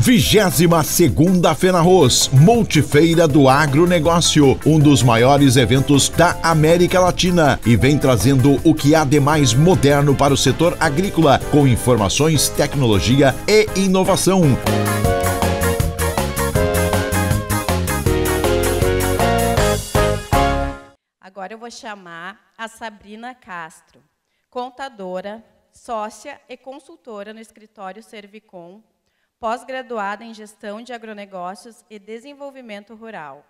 22ª FENARROZ, Multifeira do Agronegócio, um dos maiores eventos da América Latina, e vem trazendo o que há de mais moderno para o setor agrícola, com informações, tecnologia e inovação. Agora eu vou chamar a Sabrina Castro, contadora, sócia e consultora no escritório Servicom, pós-graduada em Gestão de Agronegócios e Desenvolvimento Rural,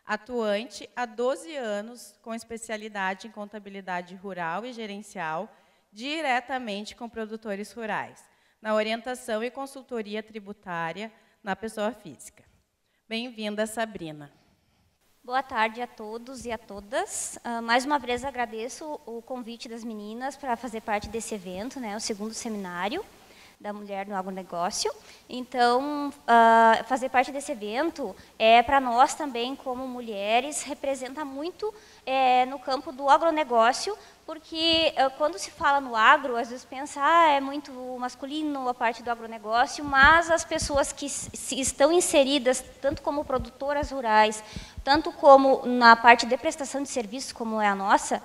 atuante há 12 anos com especialidade em contabilidade rural e gerencial, diretamente com produtores rurais, na orientação e consultoria tributária na pessoa física. Bem-vinda, Sabrina. Boa tarde a todos e a todas. Mais uma vez agradeço o convite das meninas para fazer parte desse evento, né, o segundo seminário da Mulher no Agronegócio. Então, fazer parte desse evento para nós também, como mulheres, representa muito no campo do agronegócio, porque quando se fala no agro, às vezes pensa, é muito masculino a parte do agronegócio, mas as pessoas que estão inseridas, tanto como produtoras rurais, tanto como na parte de prestação de serviços, como é a nossa,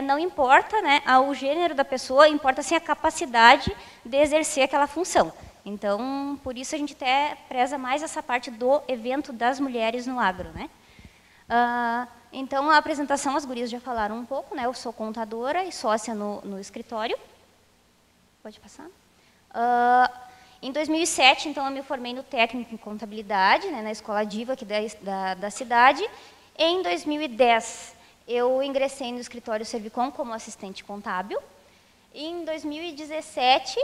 não importa, né, o gênero da pessoa, importa sim a capacidade de exercer aquela função. Então, por isso a gente até preza mais essa parte do evento das mulheres no agro, né? Então, a apresentação, as gurias já falaram um pouco, né? Eu sou contadora e sócia no escritório. Pode passar? Em 2007, então, eu me formei no técnico em contabilidade, né, na Escola Diva aqui da cidade. Em 2010, eu ingressei no escritório Servicom como assistente contábil. Em 2017,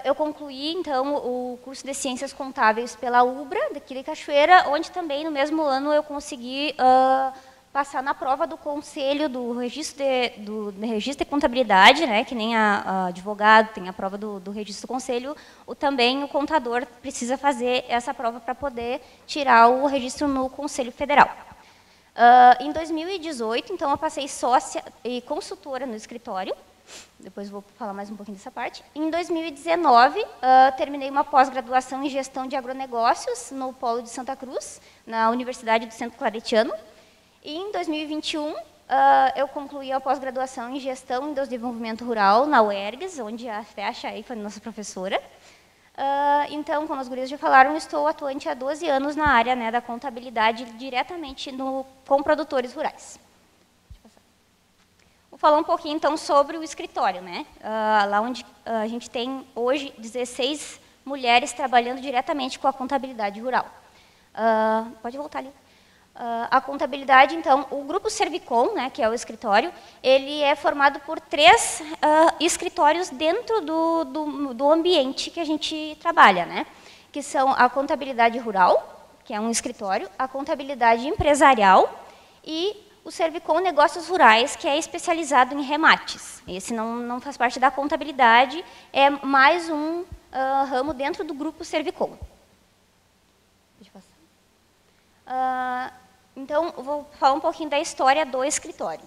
eu concluí, então, o curso de Ciências Contábeis pela UBRA, daqui de Cachoeira, onde também, no mesmo ano, eu consegui passar na prova do conselho do registro de contabilidade, né, que nem a advogado tem a prova do registro do conselho, também o contador precisa fazer essa prova para poder tirar o registro no Conselho Federal. Em 2018, então, eu passei sócia e consultora no escritório. Depois vou falar mais um pouquinho dessa parte. Em 2019, terminei uma pós-graduação em Gestão de Agronegócios no Polo de Santa Cruz, na Universidade do Centro Claretiano. E em 2021, eu concluí a pós-graduação em Gestão e Desenvolvimento Rural na UERGS, onde a Fecha aí foi nossa professora. Então, como as gurias já falaram, estou atuante há 12 anos na área, né, da contabilidade, diretamente com produtores rurais. Vou falar um pouquinho, então, sobre o escritório, né? Lá onde a gente tem, hoje, 16 mulheres trabalhando diretamente com a contabilidade rural. Pode voltar ali. A contabilidade, então, o grupo Servicom, né, que é o escritório, ele é formado por 3 escritórios dentro do ambiente que a gente trabalha, né? Que são a contabilidade rural, que é um escritório, a contabilidade empresarial e o Servicom Negócios Rurais, que é especializado em remates. Esse não faz parte da contabilidade, é mais um ramo dentro do grupo Servicom. Deixa eu passar. Então, eu vou falar um pouquinho da história do escritório.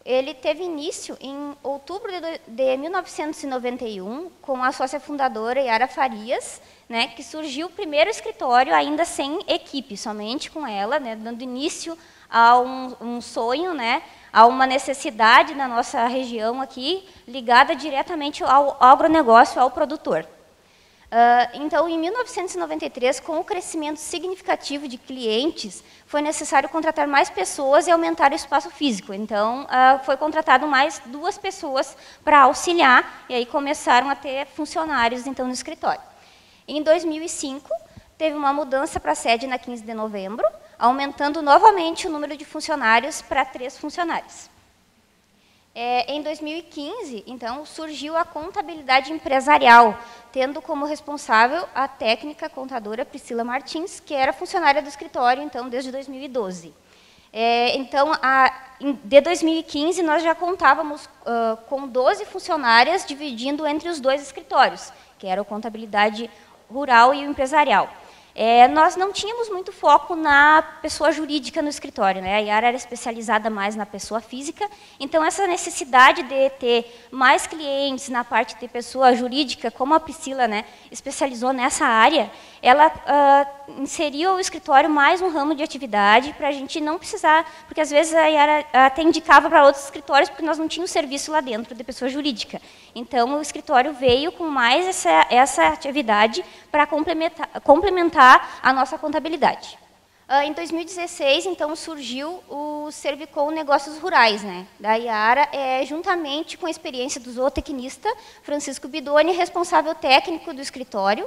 Ele teve início em outubro de 1991, com a sócia fundadora Yara Farias, né, que surgiu o primeiro escritório ainda sem equipe, somente com ela, né, dando início a um sonho, né, a uma necessidade na nossa região aqui, ligada diretamente ao agronegócio, ao produtor. Então, em 1993, com o crescimento significativo de clientes, foi necessário contratar mais pessoas e aumentar o espaço físico. Então, foi contratado mais 2 pessoas para auxiliar, e aí começaram a ter funcionários, então, no escritório. Em 2005, teve uma mudança para a sede na 15 de novembro, aumentando novamente o número de funcionários para 3 funcionários. Em 2015, então, surgiu a contabilidade empresarial, tendo como responsável a técnica contadora Priscila Martins, que era funcionária do escritório, então, desde 2012. Então, de 2015, nós já contávamos com 12 funcionárias, dividindo entre os 2 escritórios, que era a contabilidade rural e o empresarial. nós não tínhamos muito foco na pessoa jurídica no escritório, né? A Yara era especializada mais na pessoa física, então essa necessidade de ter mais clientes na parte de pessoa jurídica, como a Priscila, né, especializou nessa área, ela inseriu o escritório mais um ramo de atividade para a gente não precisar, porque às vezes a Yara até indicava para outros escritórios porque nós não tínhamos serviço lá dentro de pessoa jurídica. Então o escritório veio com mais essa atividade para complementar a nossa contabilidade. Em 2016, então, surgiu o Servicom Negócios Rurais, né, da Yara, juntamente com a experiência do zootecnista Francisco Bidoni, responsável técnico do escritório,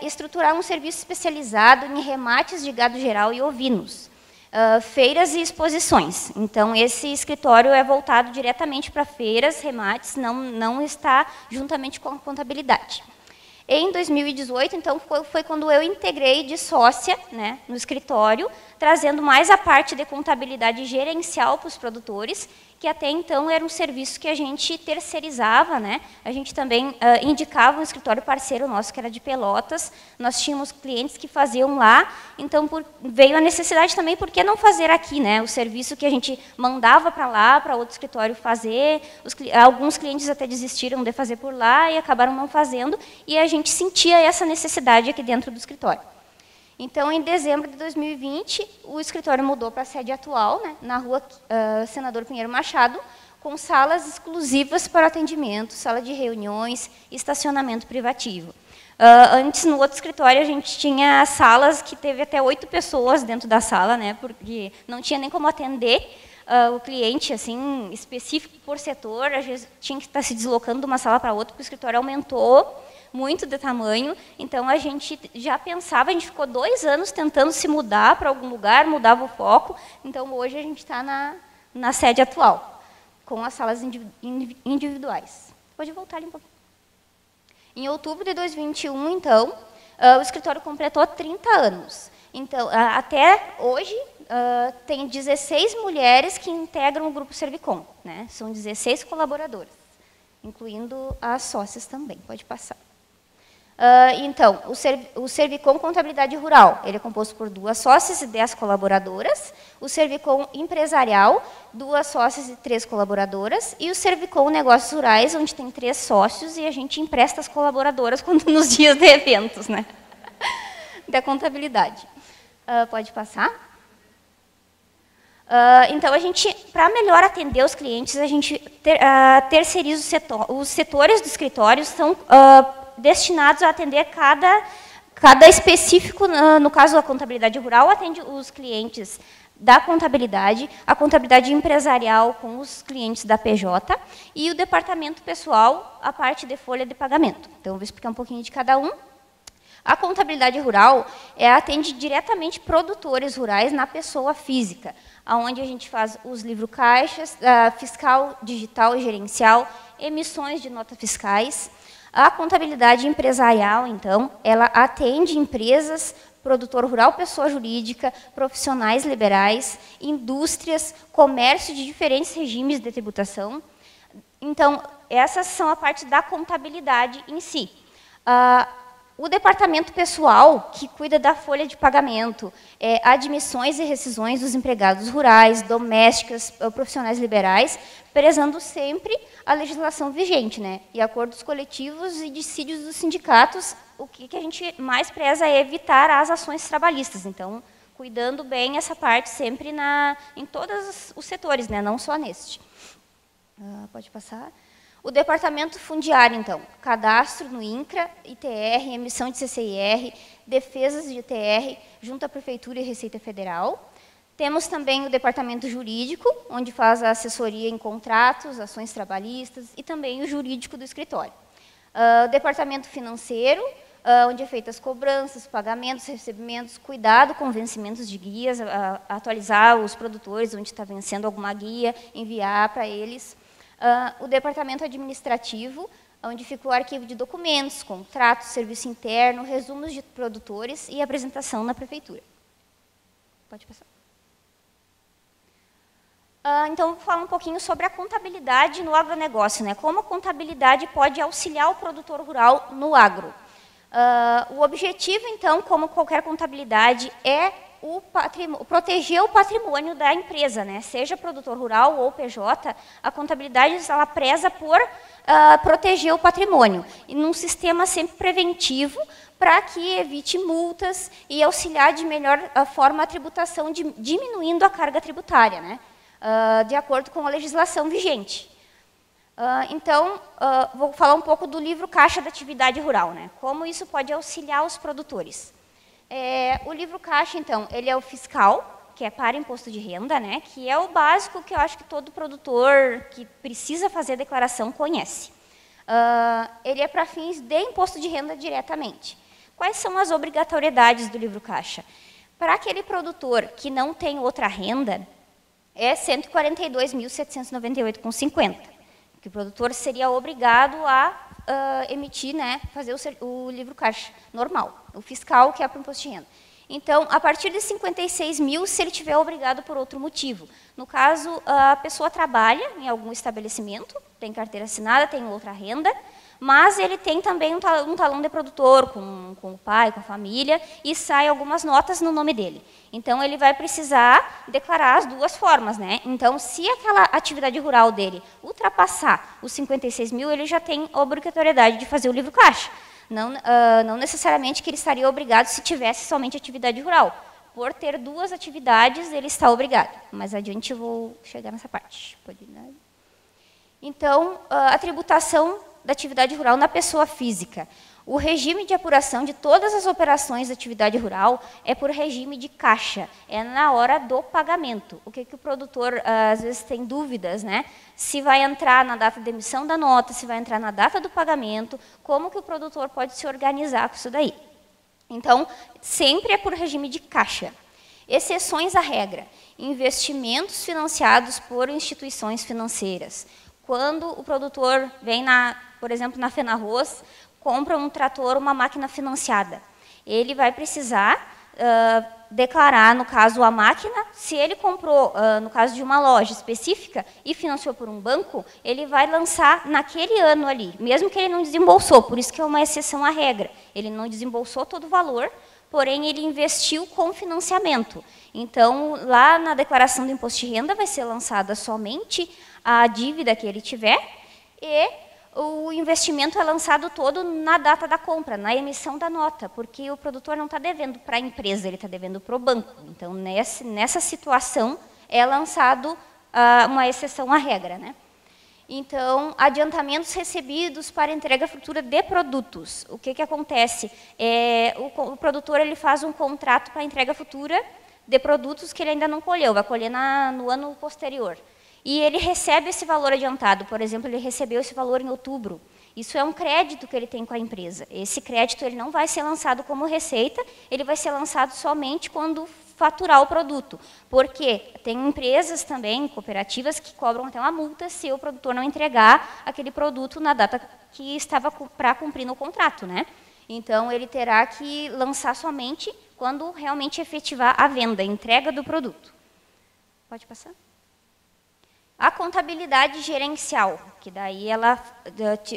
estruturar um serviço especializado em remates de gado geral e ovinos, feiras e exposições. Então, esse escritório é voltado diretamente para feiras, remates, não está juntamente com a contabilidade. Em 2018, então, foi quando eu integrei de sócia, né, no escritório, trazendo mais a parte de contabilidade gerencial para os produtores, que até então era um serviço que a gente terceirizava, né? A gente também indicava um escritório parceiro nosso, que era de Pelotas, nós tínhamos clientes que faziam lá, então veio a necessidade também, por que não fazer aqui, né? O serviço que a gente mandava para lá, para outro escritório fazer, alguns clientes até desistiram de fazer por lá e acabaram não fazendo, e a gente sentia essa necessidade aqui dentro do escritório. Então, em dezembro de 2020, o escritório mudou para a sede atual, né, na rua Senador Pinheiro Machado, com salas exclusivas para atendimento, sala de reuniões e estacionamento privativo. Antes, no outro escritório, a gente tinha salas que teve até 8 pessoas dentro da sala, né, porque não tinha nem como atender o cliente assim específico por setor, às vezes tinha que estar se deslocando de uma sala para outra, porque o escritório aumentou muito de tamanho, então a gente já pensava, a gente ficou 2 anos tentando se mudar para algum lugar, mudava o foco, então hoje a gente está na sede atual, com as salas individuais. Pode voltar ali um pouquinho. Em outubro de 2021, então, o escritório completou 30 anos. Então, até hoje, tem 16 mulheres que integram o Grupo Servicom, né? São 16 colaboradoras, incluindo as sócias também. Pode passar. Então, o Servicom Contabilidade Rural, ele é composto por 2 sócias e 10 colaboradoras, o Servicom Empresarial, 2 sócias e 3 colaboradoras, e o Servicom Negócios Rurais, onde tem 3 sócios e a gente empresta as colaboradoras nos dias de eventos, né, da contabilidade. Pode passar. Então, a gente, para melhor atender os clientes, a gente terceiriza os setores do escritório, são destinados a atender cada específico, no caso a contabilidade rural, atende os clientes da contabilidade, a contabilidade empresarial com os clientes da PJ, e o departamento pessoal, a parte de folha de pagamento. Então, vou explicar um pouquinho de cada um. A contabilidade rural atende diretamente produtores rurais na pessoa física, onde a gente faz os livro-caixas, fiscal, digital e gerencial, emissões de notas fiscais. A contabilidade empresarial, então, ela atende empresas, produtor rural, pessoa jurídica, profissionais liberais, indústrias, comércio de diferentes regimes de tributação. Então, essas são a parte da contabilidade em si. O departamento pessoal, que cuida da folha de pagamento, admissões e rescisões dos empregados rurais, domésticas, profissionais liberais, prezando sempre a legislação vigente, né? E acordos coletivos e dissídios dos sindicatos, o que a gente mais preza é evitar as ações trabalhistas. Então, cuidando bem essa parte sempre em todos os setores, né? Não só neste. Pode passar. O departamento fundiário, então, cadastro no INCRA, ITR, emissão de CCIR, defesas de ITR, junto à Prefeitura e Receita Federal. Temos também o departamento jurídico, onde faz a assessoria em contratos, ações trabalhistas, e também o jurídico do escritório. O departamento financeiro, onde é feitas as cobranças, pagamentos, recebimentos, cuidado com vencimentos de guias, atualizar os produtores, onde está vencendo alguma guia, enviar para eles. O departamento administrativo, onde fica o arquivo de documentos, contratos, serviço interno, resumos de produtores e apresentação na prefeitura. Pode passar. Então, vou falar um pouquinho sobre a contabilidade no agronegócio, né? Como a contabilidade pode auxiliar o produtor rural no agro. O objetivo, então, como qualquer contabilidade, é proteger o patrimônio da empresa, né? Seja produtor rural ou PJ, a contabilidade ela preza por proteger o patrimônio, e num sistema sempre preventivo, para que evite multas e auxiliar de melhor forma a tributação, diminuindo a carga tributária, né? De acordo com a legislação vigente. Então, vou falar um pouco do livro Caixa da Atividade Rural, né? Como isso pode auxiliar os produtores. O livro Caixa, então, ele é o fiscal, que é para imposto de renda, né? Que é o básico que eu acho que todo produtor que precisa fazer a declaração conhece. Ele é para fins de imposto de renda diretamente. Quais são as obrigatoriedades do livro Caixa? Para aquele produtor que não tem outra renda, é R$ 142.798,50. Que o produtor seria obrigado a emitir, né, fazer o livro caixa normal, o fiscal, que é para o imposto de renda. Então, a partir de 56 mil, se ele tiver obrigado por outro motivo. No caso, a pessoa trabalha em algum estabelecimento, tem carteira assinada, tem outra renda, mas ele tem também um talão de produtor com o pai, com a família, e sai algumas notas no nome dele. Então, ele vai precisar declarar as duas formas, né? Então, se aquela atividade rural dele ultrapassar os 56 mil, ele já tem a obrigatoriedade de fazer o livro caixa. Não necessariamente que ele estaria obrigado se tivesse somente atividade rural. Por ter duas atividades, ele está obrigado. Mais adiante eu vou chegar nessa parte. Então, a tributação da atividade rural na pessoa física. O regime de apuração de todas as operações da atividade rural é por regime de caixa, é na hora do pagamento. O que o produtor, às vezes, tem dúvidas, né? Se vai entrar na data de emissão da nota, se vai entrar na data do pagamento, como que o produtor pode se organizar com isso daí. Então, sempre é por regime de caixa. Exceções à regra. Investimentos financiados por instituições financeiras. Quando o produtor vem, por exemplo, na Fenarroz, compra um trator, uma máquina financiada. Ele vai precisar declarar, no caso, a máquina. Se ele comprou, no caso de uma loja específica, e financiou por um banco, ele vai lançar naquele ano ali, mesmo que ele não desembolsou, por isso que é uma exceção à regra. Ele não desembolsou todo o valor, porém ele investiu com financiamento. Então, lá na declaração do imposto de renda vai ser lançada somente a dívida que ele tiver, e o investimento é lançado todo na data da compra, na emissão da nota, porque o produtor não está devendo para a empresa, ele está devendo para o banco. Então, nessa situação, é lançado uma exceção à regra, né? Então, adiantamentos recebidos para entrega futura de produtos. O que acontece? O produtor ele faz um contrato para entrega futura de produtos que ele ainda não colheu, vai colher no ano posterior. E ele recebe esse valor adiantado. Por exemplo, ele recebeu esse valor em outubro. Isso é um crédito que ele tem com a empresa. Esse crédito ele não vai ser lançado como receita, ele vai ser lançado somente quando faturar o produto. Porque tem empresas também, cooperativas, que cobram até uma multa se o produtor não entregar aquele produto na data que estava para cumprir no contrato, né? Então, ele terá que lançar somente quando realmente efetivar a venda, a entrega do produto. Pode passar? A contabilidade gerencial, que daí ela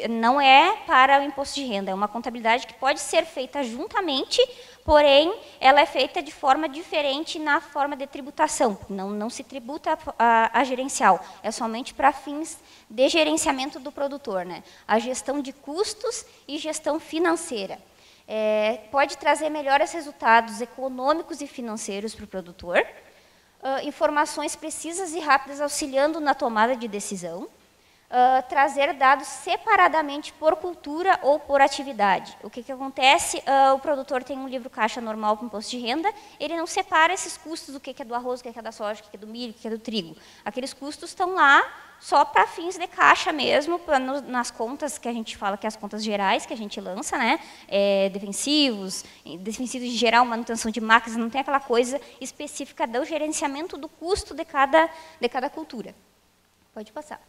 não é para o imposto de renda, é uma contabilidade que pode ser feita juntamente, porém, ela é feita de forma diferente na forma de tributação. Não se tributa a gerencial, é somente para fins de gerenciamento do produtor, né? A gestão de custos e gestão financeira. Pode trazer melhores resultados econômicos e financeiros para o produtor, informações precisas e rápidas auxiliando na tomada de decisão, trazer dados separadamente por cultura ou por atividade. O que acontece? O produtor tem um livro caixa normal para o imposto de renda, ele não separa esses custos, o que é do arroz, o que é da soja, o que é do milho, o que é do trigo. Aqueles custos estão lá só para fins de caixa mesmo, nas contas que a gente fala, que é as contas gerais que a gente lança, né? Defensivos de geral, manutenção de máquinas, não tem aquela coisa específica do gerenciamento do custo de cada cultura. Pode passar.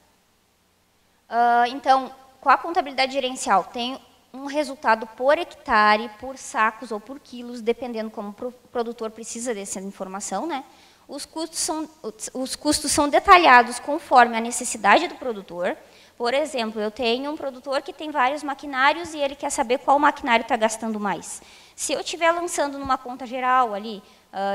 Então, com a contabilidade gerencial, tem um resultado por hectare, por sacos ou por quilos, dependendo como o produtor precisa dessa informação, né? Os custos são detalhados conforme a necessidade do produtor, Por exemplo, eu tenho um produtor que tem vários maquinários e ele quer saber qual maquinário está gastando mais. Se eu estiver lançando numa conta geral ali,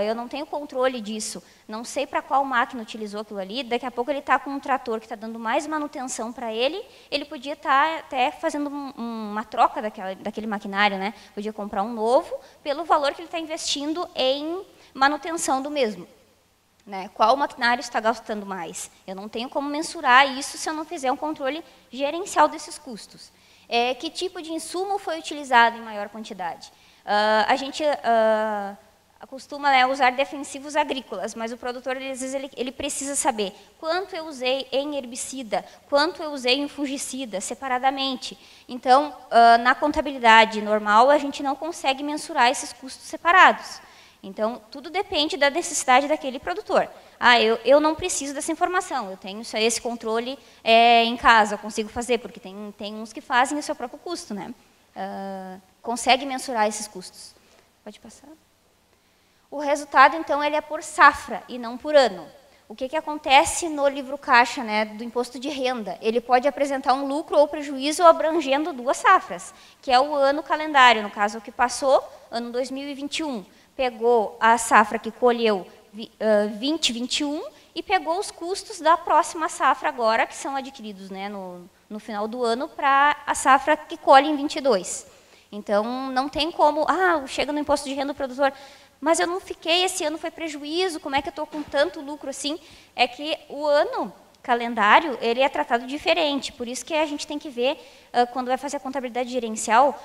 eu não tenho controle disso, não sei para qual máquina utilizou aquilo ali, daqui a pouco ele está com um trator que está dando mais manutenção para ele podia estar até fazendo uma troca daquele maquinário, né? Podia comprar um novo pelo valor que ele está investindo em manutenção do mesmo. Né? Qual maquinário está gastando mais? Eu não tenho como mensurar isso se eu não fizer um controle gerencial desses custos. Que tipo de insumo foi utilizado em maior quantidade? A gente costuma, né, usar defensivos agrícolas, mas o produtor, às vezes, ele precisa saber quanto eu usei em herbicida, quanto eu usei em fungicida, separadamente. Então, na contabilidade normal, a gente não consegue mensurar esses custos separados. Então, tudo depende da necessidade daquele produtor. Eu não preciso dessa informação, eu tenho esse controle em casa, eu consigo fazer, porque tem uns que fazem o seu próprio custo, né? Consegue mensurar esses custos. Pode passar? O resultado, então, ele é por safra e não por ano. O que acontece no livro caixa, né, do imposto de renda? Ele pode apresentar um lucro ou prejuízo abrangendo 2 safras, que é o ano calendário, no caso, o que passou, ano 2021. Pegou a safra que colheu 2021 e pegou os custos da próxima safra agora, que são adquiridos, né, no final do ano, para a safra que colhe em 22. Então, não tem como, chega no imposto de renda do produtor, mas eu não fiquei, esse ano foi prejuízo, como é que eu estou com tanto lucro assim? É que o ano calendário, ele é tratado diferente, por isso que a gente tem que ver, quando vai fazer a contabilidade gerencial,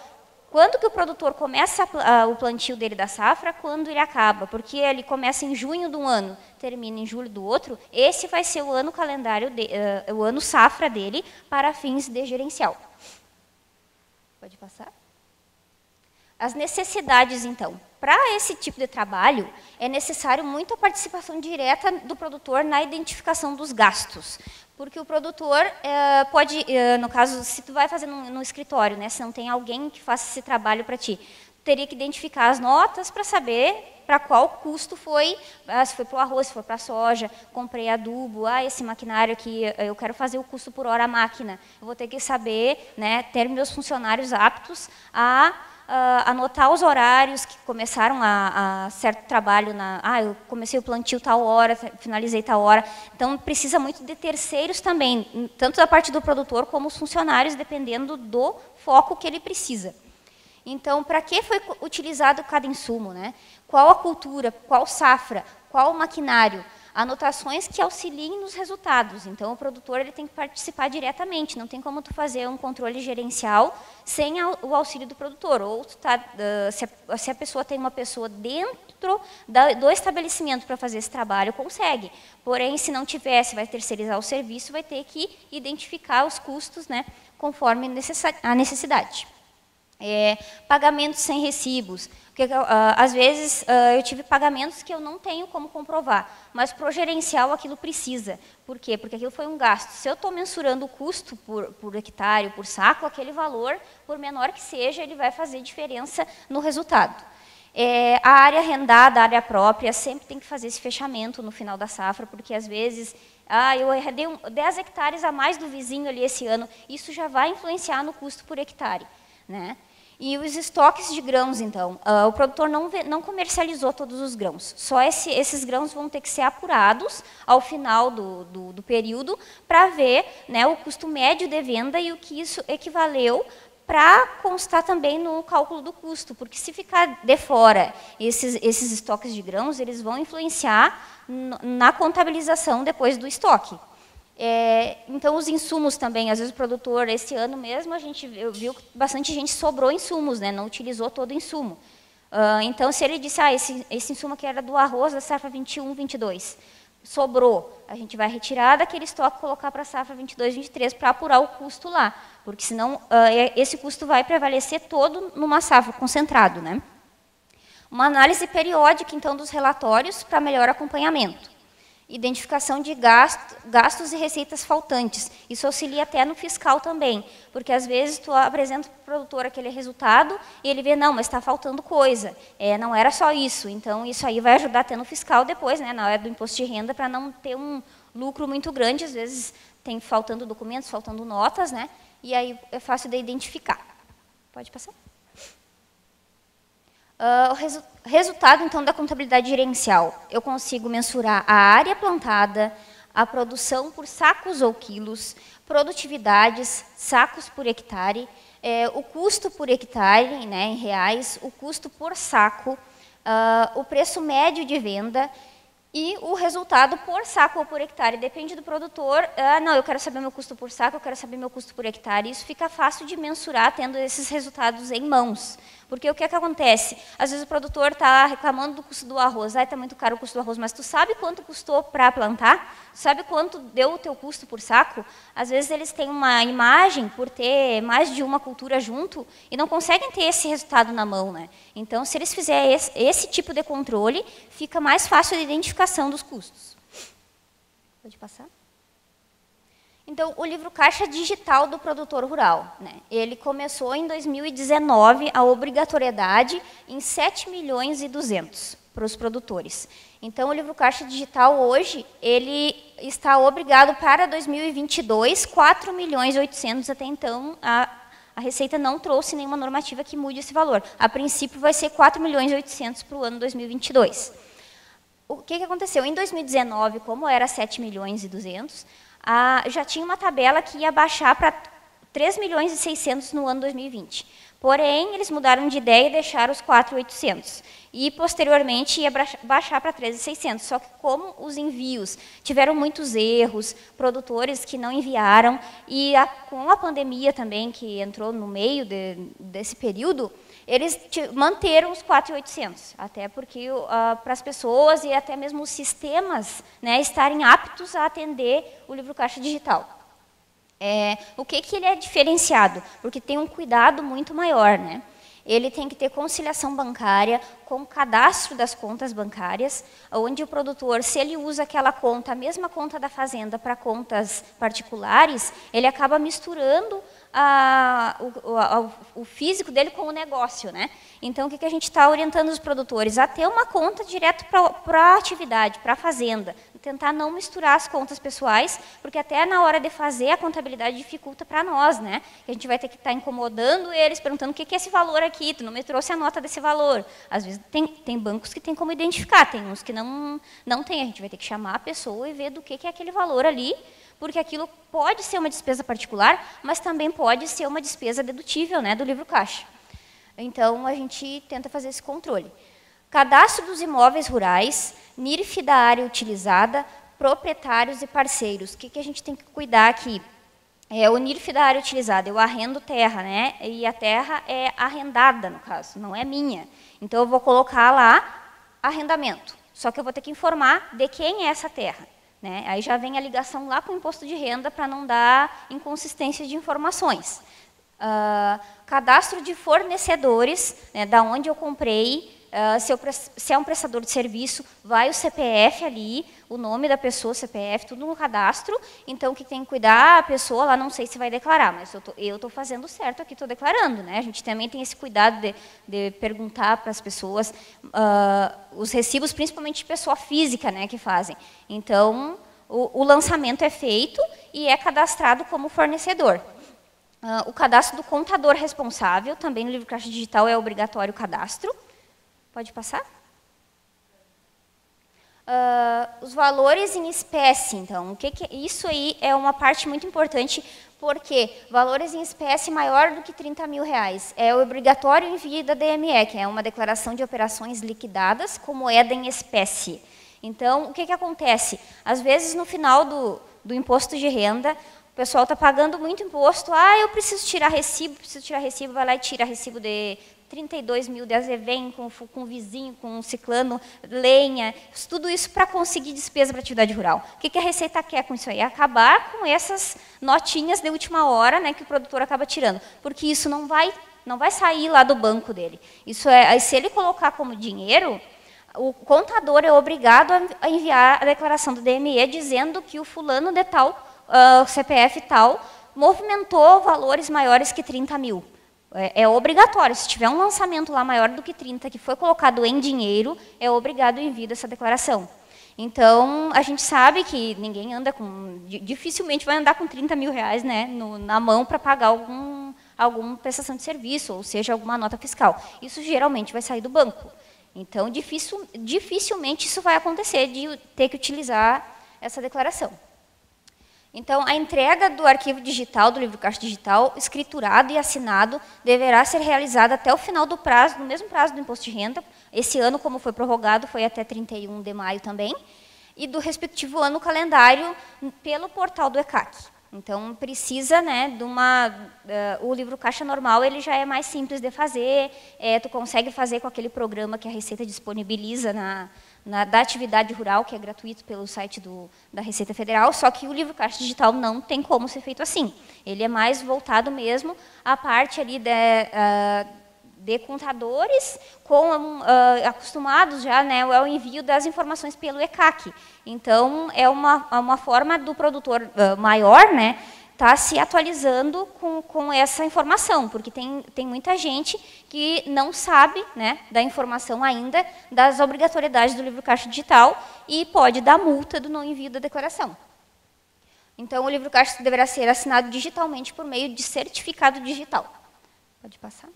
quando que o produtor começa o plantio dele da safra, quando ele acaba, porque ele começa em junho de um ano, termina em julho do outro, esse vai ser o ano calendário, o ano safra dele, para fins de gerencial. Pode passar? As necessidades, então. Para esse tipo de trabalho, é necessário muita participação direta do produtor na identificação dos gastos. Porque o produtor pode, no caso, se tu vai fazer no escritório, né, se não tem alguém que faça esse trabalho para ti, teria que identificar as notas para saber para qual custo foi, se foi para o arroz, se foi para a soja, comprei adubo, esse maquinário aqui, eu quero fazer o custo por hora máquina. Eu vou ter que saber, né, ter meus funcionários aptos a anotar os horários que começaram a certo trabalho, eu comecei o plantio tal hora, finalizei tal hora. Então, precisa muito de terceiros também, tanto da parte do produtor como os funcionários, dependendo do foco que ele precisa. Então, para que foi utilizado cada insumo, né? Qual a cultura, qual safra, qual maquinário? Anotações que auxiliem nos resultados. Então, o produtor ele tem que participar diretamente. Não tem como tu fazer um controle gerencial sem o auxílio do produtor. Ou se a pessoa tem uma pessoa dentro do estabelecimento para fazer esse trabalho, consegue. Porém, se não tiver, se vai terceirizar o serviço, vai ter que identificar os custos, né, conforme a necessidade. Pagamentos sem recibos. Porque, às vezes, eu tive pagamentos que eu não tenho como comprovar, mas para o gerencial aquilo precisa. Por quê? Porque aquilo foi um gasto. Se eu estou mensurando o custo por hectare, por saco, aquele valor, por menor que seja, ele vai fazer diferença no resultado. A área arrendada, a área própria, sempre tem que fazer esse fechamento no final da safra, porque, às vezes, eu arrendei 10 hectares a mais do vizinho ali esse ano, isso já vai influenciar no custo por hectare, né? E os estoques de grãos, então, o produtor não comercializou todos os grãos, só esses grãos vão ter que ser apurados ao final do período para ver, né, o custo médio de venda e o que isso equivaleu para constar também no cálculo do custo, porque se ficar de fora esses estoques de grãos, eles vão influenciar na contabilização depois do estoque. Então, os insumos também, às vezes o produtor, esse ano mesmo, eu viu que bastante gente sobrou insumos, né, não utilizou todo o insumo. Então, se ele disse, esse insumo aqui era do arroz da safra 21, 22, sobrou, a gente vai retirar daquele estoque e colocar para a safra 22, 23 para apurar o custo lá, porque senão esse custo vai prevalecer todo numa safra concentrado, né? Uma análise periódica, então, dos relatórios para melhor acompanhamento. Identificação de gastos e receitas faltantes. Isso auxilia até no fiscal também, porque às vezes tu apresenta para o produtor aquele resultado e ele vê, não, mas está faltando coisa, não era só isso. Então, isso aí vai ajudar até no fiscal depois, né, na hora do imposto de renda, para não ter um lucro muito grande, às vezes tem faltando documentos, faltando notas, né? E aí é fácil de identificar. Pode passar? O resultado, então, da contabilidade gerencial. Eu consigo mensurar a área plantada, a produção por sacos ou quilos, produtividades, sacos por hectare, o custo por hectare, né, em reais, o custo por saco, o preço médio de venda e o resultado por saco ou por hectare. Depende do produtor. Não, eu quero saber meu custo por saco, eu quero saber meu custo por hectare. Isso fica fácil de mensurar tendo esses resultados em mãos. Porque o que é que acontece? Às vezes o produtor está reclamando do custo do arroz. Está muito caro o custo do arroz, mas tu sabe quanto custou para plantar? Tu sabe quanto deu o teu custo por saco? Às vezes eles têm uma imagem por ter mais de uma cultura junto e não conseguem ter esse resultado na mão, né? Então, se eles fizerem esse tipo de controle, fica mais fácil a identificação dos custos. Pode passar? Então, o livro caixa digital do produtor rural, né? Ele começou em 2019, a obrigatoriedade em 7 milhões e 200 para os produtores. Então, o livro caixa digital hoje, ele está obrigado para 2022, 4 milhões e 800 até então, a Receita não trouxe nenhuma normativa que mude esse valor. A princípio, vai ser 4 milhões e 800 para o ano 2022. O que aconteceu? Em 2019, como era 7 milhões e 200, já tinha uma tabela que ia baixar para 3 milhões e 600 no ano 2020. Porém, eles mudaram de ideia e deixaram os 4.800. E, posteriormente, ia baixar para 13.600. Só que, como os envios tiveram muitos erros, produtores que não enviaram, e com a pandemia também, que entrou no meio desse período, eles manteram os 4.800, até porque para as pessoas e até mesmo os sistemas, né, estarem aptos a atender o livro caixa digital. O que ele é diferenciado? Porque tem um cuidado muito maior, né? Ele tem que ter conciliação bancária com cadastro das contas bancárias, onde o produtor, se ele usa aquela conta, a mesma conta da fazenda, para contas particulares, ele acaba misturando o físico dele com o negócio, né? Então, o que a gente está orientando os produtores? A ter uma conta direto para a atividade, para a fazenda. Tentar não misturar as contas pessoais, porque até na hora de fazer a contabilidade dificulta para nós, né? A gente vai ter que estar incomodando eles, perguntando o que é esse valor aqui, tu não me trouxe a nota desse valor. Às vezes tem bancos que tem como identificar, tem uns que não tem. A gente vai ter que chamar a pessoa e ver do que é aquele valor ali, porque aquilo pode ser uma despesa particular, mas também pode ser uma despesa dedutível, né, do livro caixa. Então, a gente tenta fazer esse controle. Cadastro dos imóveis rurais, NIRF da área utilizada, proprietários e parceiros. O que a gente tem que cuidar aqui? O NIRF da área utilizada, eu arrendo terra, né? E a terra é arrendada, no caso, não é minha. Então, eu vou colocar lá arrendamento. Só que eu vou ter que informar de quem é essa terra. Né? Aí já vem a ligação lá com o imposto de renda para não dar inconsistência de informações. Cadastro de fornecedores, né, da onde eu comprei, se é um prestador de serviço, vai o CPF ali, o nome da pessoa, CPF, tudo no cadastro. Então, o que tem que cuidar, a pessoa lá não sei se vai declarar, mas eu estou fazendo certo aqui, estou declarando. Né? A gente também tem esse cuidado de perguntar para as pessoas os recibos, principalmente de pessoa física, né, que fazem. Então, o lançamento é feito e é cadastrado como fornecedor. O cadastro do contador responsável, também no livro caixa digital é obrigatório o cadastro. Pode passar? Os valores em espécie, então, isso aí é uma parte muito importante, porque valores em espécie maior do que 30 mil reais é o obrigatório envio da DME, que é uma declaração de operações liquidadas com moeda em espécie. Então, o que acontece? Às vezes, no final do imposto de renda, o pessoal está pagando muito imposto, eu preciso tirar recibo, vai lá e tira recibo de 32 mil de azevém, com vizinho, com ciclano, lenha, tudo isso para conseguir despesa para atividade rural. O que a Receita quer com isso aí? Acabar com essas notinhas de última hora, né, que o produtor acaba tirando, porque isso não vai sair lá do banco dele. Isso se ele colocar como dinheiro, o contador é obrigado a enviar a declaração do DME dizendo que o fulano de tal, o CPF tal, movimentou valores maiores que 30 mil. É obrigatório. Se tiver um lançamento lá maior do que 30, que foi colocado em dinheiro, é obrigado o envio dessa declaração. Então, a gente sabe que ninguém anda dificilmente vai andar com 30 mil reais, né, na mão para pagar alguma prestação de serviço, ou seja, alguma nota fiscal. Isso geralmente vai sair do banco. Então, dificilmente isso vai acontecer de ter que utilizar essa declaração. Então, a entrega do arquivo digital, do livro caixa digital, escriturado e assinado, deverá ser realizada até o final do prazo, no mesmo prazo do imposto de renda. Esse ano, como foi prorrogado, foi até 31 de maio também, e do respectivo ano calendário pelo portal do ECAC. Então, precisa, né, o livro caixa normal, ele já é mais simples de fazer, tu consegue fazer com aquele programa que a Receita disponibiliza da atividade rural, que é gratuito pelo site da Receita Federal, só que o livro caixa digital não tem como ser feito assim. Ele é mais voltado mesmo à parte ali de contadores acostumados já, né, ao envio das informações pelo ECAC. Então, é uma forma do produtor maior, né, tá se atualizando com essa informação, porque tem muita gente que não sabe, né, da informação ainda das obrigatoriedades do livro caixa digital e pode dar multa do não envio da declaração. Então, o livro caixa deverá ser assinado digitalmente por meio de certificado digital. Pode passar.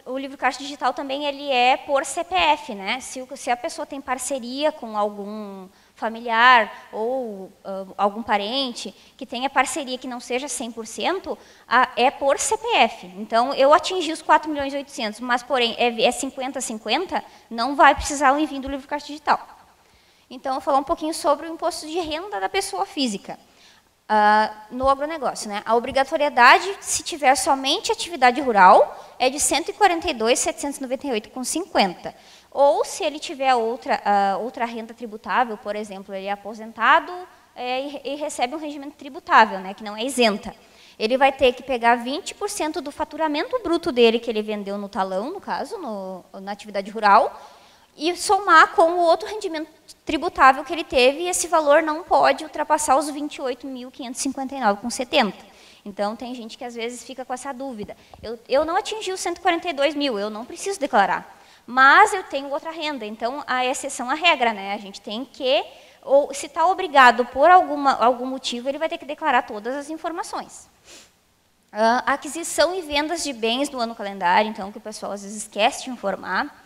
O livro caixa digital também ele é por CPF, né? Se a pessoa tem parceria com algum familiar ou algum parente que tenha parceria que não seja 100%, é por CPF. Então, eu atingi os 4.800.000, mas, porém, é 50-50, não vai precisar o envio do livro caixa digital. Então, eu vou falar um pouquinho sobre o imposto de renda da pessoa física. No agronegócio, né? A obrigatoriedade, se tiver somente atividade rural, é de R$ 142.798,50. Ou, se ele tiver outra renda tributável, por exemplo, ele é aposentado e recebe um regimento tributável, né, que não é isenta. Ele vai ter que pegar 20% do faturamento bruto dele, que ele vendeu no talão, no caso, na atividade rural, e somar com o outro rendimento tributável que ele teve, e esse valor não pode ultrapassar os R$ 28.559,70. Então, tem gente que às vezes fica com essa dúvida. Eu não atingi os 142 mil, eu não preciso declarar. Mas eu tenho outra renda, então a exceção à regra, né? A gente tem que, ou se está obrigado por algum motivo, ele vai ter que declarar todas as informações. Aquisição e vendas de bens no ano calendário, então, que o pessoal às vezes esquece de informar.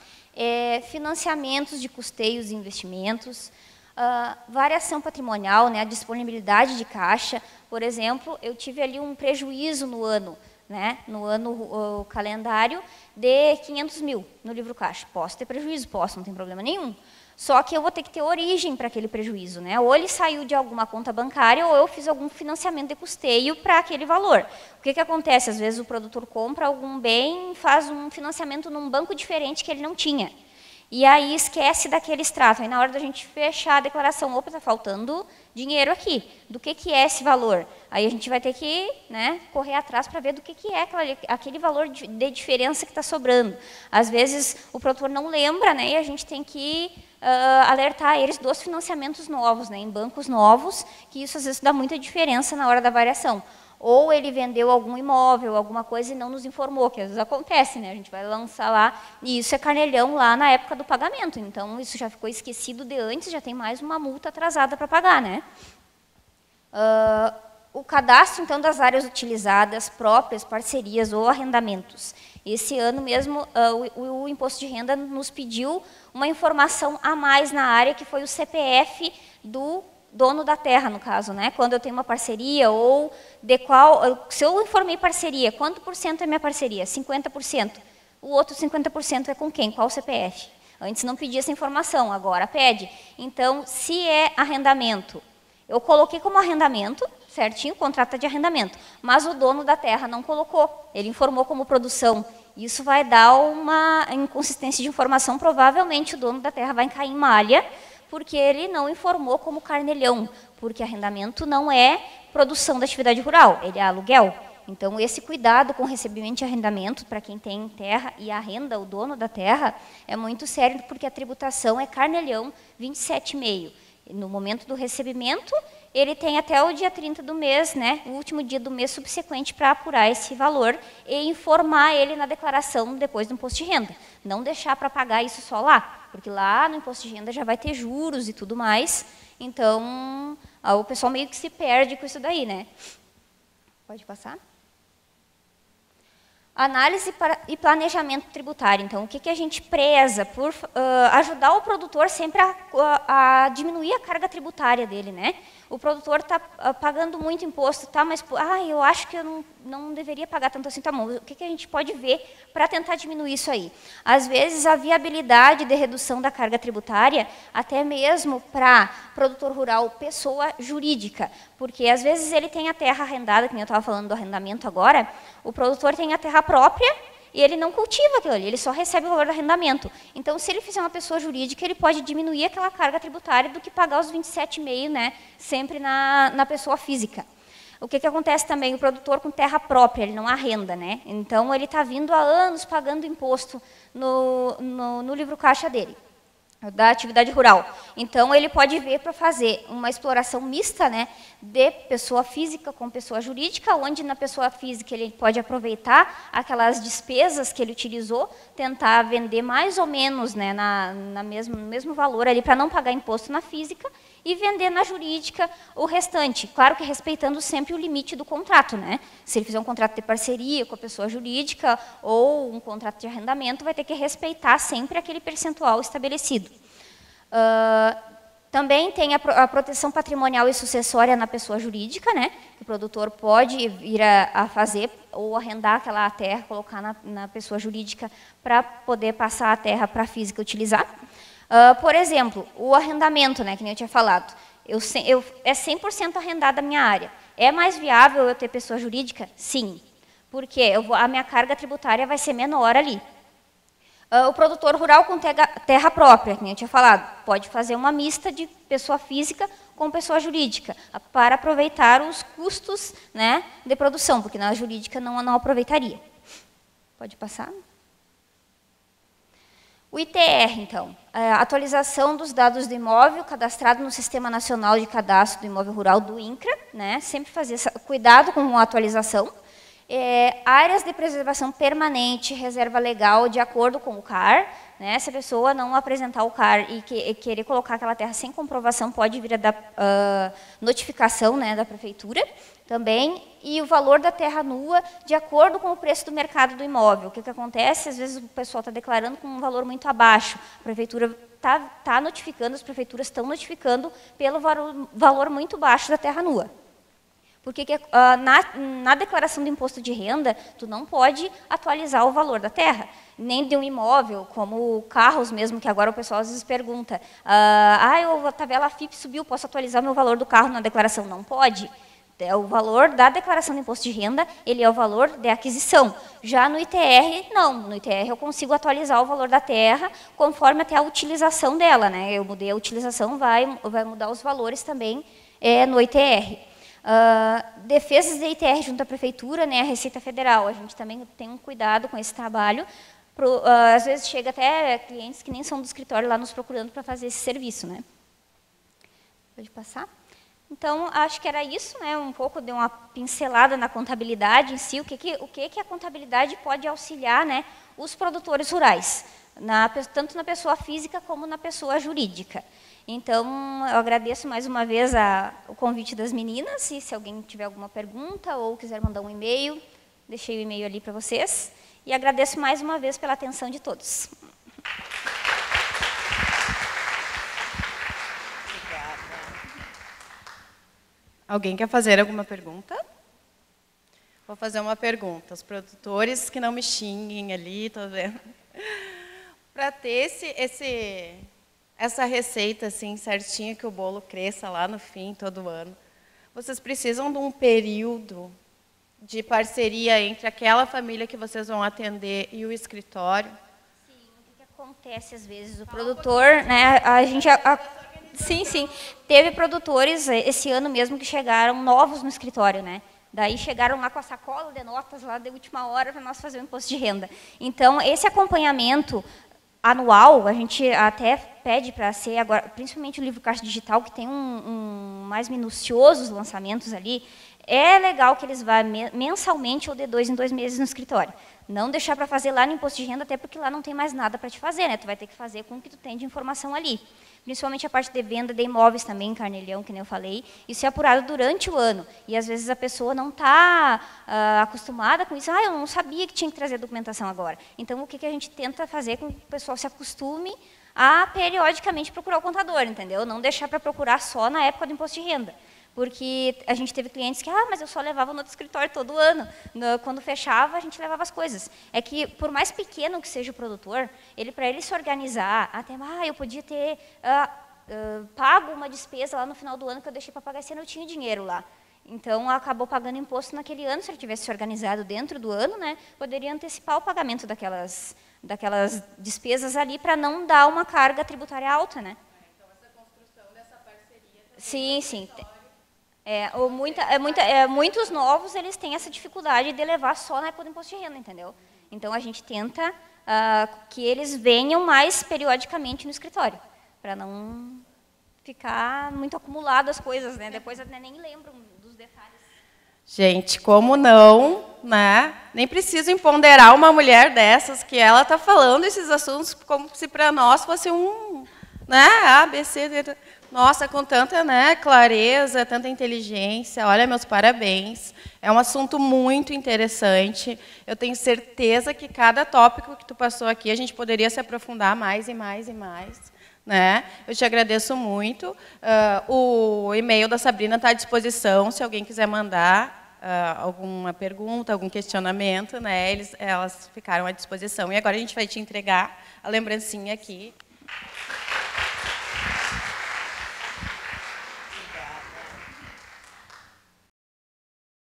Financiamentos de custeios e investimentos. Variação patrimonial, né? A disponibilidade de caixa. Por exemplo, eu tive ali um prejuízo no ano, né, no ano calendário, de 500 mil no livro caixa. Posso ter prejuízo? Posso, não tem problema nenhum. Só que eu vou ter que ter origem para aquele prejuízo, né? Ou ele saiu de alguma conta bancária, ou eu fiz algum financiamento de custeio para aquele valor. O que acontece? Às vezes o produtor compra algum bem, faz um financiamento num banco diferente que ele não tinha. E aí esquece daquele extrato. Aí na hora da gente fechar a declaração, opa, está faltando dinheiro aqui. Do que é esse valor? Aí a gente vai ter que, né, correr atrás para ver do que é aquele valor de diferença que está sobrando. Às vezes o produtor não lembra, né, e a gente tem que alertar eles dos financiamentos novos, né, em bancos novos, que isso às vezes dá muita diferença na hora da variação. Ou ele vendeu algum imóvel, alguma coisa e não nos informou, que às vezes acontece, né? A gente vai lançar lá, e isso é carnelhão lá na época do pagamento. Então, isso já ficou esquecido de antes, já tem mais uma multa atrasada para pagar, né? O cadastro, então, das áreas utilizadas, próprias, parcerias ou arrendamentos. Esse ano mesmo, o Imposto de Renda nos pediu uma informação a mais na área, que foi o CPF do dono da terra, no caso, né? Quando eu tenho uma parceria, ou se eu informei parceria, quanto por cento é minha parceria? 50%. O outro 50% é com quem? Qual CPF? Antes não pedia essa informação, agora pede. Então, se é arrendamento, eu coloquei como arrendamento, certinho, contrato de arrendamento, mas o dono da terra não colocou, ele informou como produção. Isso vai dar uma inconsistência de informação, provavelmente o dono da terra vai cair em malha, porque ele não informou como carnelhão, porque arrendamento não é produção da atividade rural, ele é aluguel. Então, esse cuidado com o recebimento de arrendamento, para quem tem terra e arrenda o dono da terra, é muito sério, porque a tributação é carnelhão 27,5%. No momento do recebimento, ele tem até o dia 30 do mês, né, o último dia do mês subsequente para apurar esse valor e informar ele na declaração depois do imposto de renda. Não deixar para pagar isso só lá, porque lá no imposto de renda já vai ter juros e tudo mais. Então, o pessoal meio que se perde com isso daí, né? Pode passar? Análise e planejamento tributário. Então, o que a gente preza por ajudar o produtor sempre a diminuir a carga tributária dele, né? O produtor está pagando muito imposto, tá? Mas eu acho que eu não deveria pagar tanto assim, tá bom? O que a gente pode ver para tentar diminuir isso aí? Às vezes, a viabilidade de redução da carga tributária, até mesmo para produtor rural, pessoa jurídica, porque às vezes ele tem a terra arrendada, que nem eu estava falando do arrendamento agora, o produtor tem a terra própria e ele não cultiva aquilo ali, ele só recebe o valor do arrendamento. Então, se ele fizer uma pessoa jurídica, ele pode diminuir aquela carga tributária do que pagar os 27,5%, né, sempre na pessoa física. O que acontece também? O produtor com terra própria, ele não arrenda, né? Então, ele está vindo há anos pagando imposto no livro caixa dele, da atividade rural. Então, ele pode ver para fazer uma exploração mista, né, de pessoa física com pessoa jurídica, onde na pessoa física ele pode aproveitar aquelas despesas que ele utilizou, tentar vender mais ou menos, né, no mesmo valor ali, para não pagar imposto na física, e vender na jurídica o restante. Claro que respeitando sempre o limite do contrato, né? Se ele fizer um contrato de parceria com a pessoa jurídica ou um contrato de arrendamento, vai ter que respeitar sempre aquele percentual estabelecido. Também tem a proteção patrimonial e sucessória na pessoa jurídica, né? O produtor pode vir a fazer ou arrendar aquela terra, colocar na pessoa jurídica para poder passar a terra para a física utilizar. Por exemplo, o arrendamento, né, que nem eu tinha falado. É 100% arrendada a minha área. É mais viável eu ter pessoa jurídica? Sim. Porque a minha carga tributária vai ser menor ali. O produtor rural com terra própria, que nem eu tinha falado, pode fazer uma mista de pessoa física com pessoa jurídica, para aproveitar os custos, né, de produção, porque na jurídica não aproveitaria. Pode passar? O ITR, então, a atualização dos dados do imóvel cadastrado no Sistema Nacional de Cadastro do Imóvel Rural do INCRA, né, sempre fazer cuidado com a atualização. Áreas de preservação permanente, reserva legal, de acordo com o CAR, né, se a pessoa não apresentar o CAR e querer colocar aquela terra sem comprovação, pode vir a dar notificação, né, da prefeitura também, e o valor da terra nua de acordo com o preço do mercado do imóvel. O que acontece? Às vezes o pessoal está declarando com um valor muito abaixo, a prefeitura está notificando, as prefeituras estão notificando pelo valor muito baixo da terra nua. Porque na declaração do imposto de renda, tu não pode atualizar o valor da terra, nem de um imóvel, como carros mesmo, que agora o pessoal às vezes pergunta, a tabela FIP subiu, posso atualizar o meu valor do carro na declaração? Não pode. O valor da declaração do imposto de renda, ele é o valor de aquisição. Já no ITR, não. No ITR eu consigo atualizar o valor da terra conforme até a utilização dela, né? Eu mudei a utilização, vai mudar os valores também no ITR. Defesas de ITR junto à Prefeitura, né, a Receita Federal, a gente também tem um cuidado com esse trabalho. Às vezes chega até clientes que nem são do escritório lá nos procurando para fazer esse serviço, né? Pode passar? Então, acho que era isso, né, um pouco de uma pincelada na contabilidade em si, o que a contabilidade pode auxiliar, né, os produtores rurais, tanto na pessoa física como na pessoa jurídica. Então, eu agradeço mais uma vez o convite das meninas, e se alguém tiver alguma pergunta ou quiser mandar um e-mail, deixei o e-mail ali para vocês, e agradeço mais uma vez pela atenção de todos. Obrigada. Alguém quer fazer alguma pergunta? Vou fazer uma pergunta. Os produtores que não me xinguem ali, tô vendo. Para ter essa receita assim certinha, que o bolo cresça lá no fim, todo ano, vocês precisam de um período de parceria entre aquela família que vocês vão atender e o escritório? Sim, o que acontece às vezes? O produtor, né, sim, teve produtores esse ano mesmo que chegaram novos no escritório, né? Daí chegaram lá com a sacola de notas lá de última hora para nós fazer o imposto de renda. Então, esse acompanhamento anual, a gente até pede para ser agora, principalmente o livro caixa digital, que tem mais minuciosos lançamentos ali, é legal que eles vá mensalmente ou de 2 em 2 meses no escritório. Não deixar para fazer lá no imposto de renda, até porque lá não tem mais nada para te fazer, né? Tu vai ter que fazer com o que tu tem de informação ali. Principalmente a parte de venda de imóveis também, Carnelhão, que nem eu falei. Isso é apurado durante o ano. E, às vezes, a pessoa não está acostumada com isso. Eu não sabia que tinha que trazer documentação agora. Então, o que a gente tenta fazer com que o pessoal se acostume a, periodicamente, procurar o contador, entendeu? Não deixar para procurar só na época do imposto de renda. Porque a gente teve clientes que, mas eu só levava no outro escritório todo ano. Quando fechava, a gente levava as coisas. É que, por mais pequeno que seja o produtor, para ele se organizar, até, eu podia ter pago uma despesa lá no final do ano que eu deixei para pagar esse ano, eu tinha dinheiro lá. Então, acabou pagando imposto naquele ano, se ele tivesse se organizado dentro do ano, né, poderia antecipar o pagamento daquelas despesas ali para não dar uma carga tributária alta, né? Então, essa construção dessa parceria... Sim, sim. Muitos novos, eles têm essa dificuldade de levar só na época do imposto de renda, entendeu? Então, a gente tenta que eles venham mais periodicamente no escritório, para não ficar muito acumulado as coisas, né? Depois nem lembram dos detalhes. Gente, como não, né? Nem preciso empoderar uma mulher dessas, que ela está falando esses assuntos como se para nós fosse né, A, B, C, D... Nossa, com tanta, né, clareza, tanta inteligência. Olha, meus parabéns. É um assunto muito interessante. Eu tenho certeza que cada tópico que tu passou aqui, a gente poderia se aprofundar mais e mais e mais. Né? Eu te agradeço muito. O e-mail da Sabrina está à disposição, se alguém quiser mandar alguma pergunta, algum questionamento, né? Elas ficaram à disposição. E agora a gente vai te entregar a lembrancinha aqui.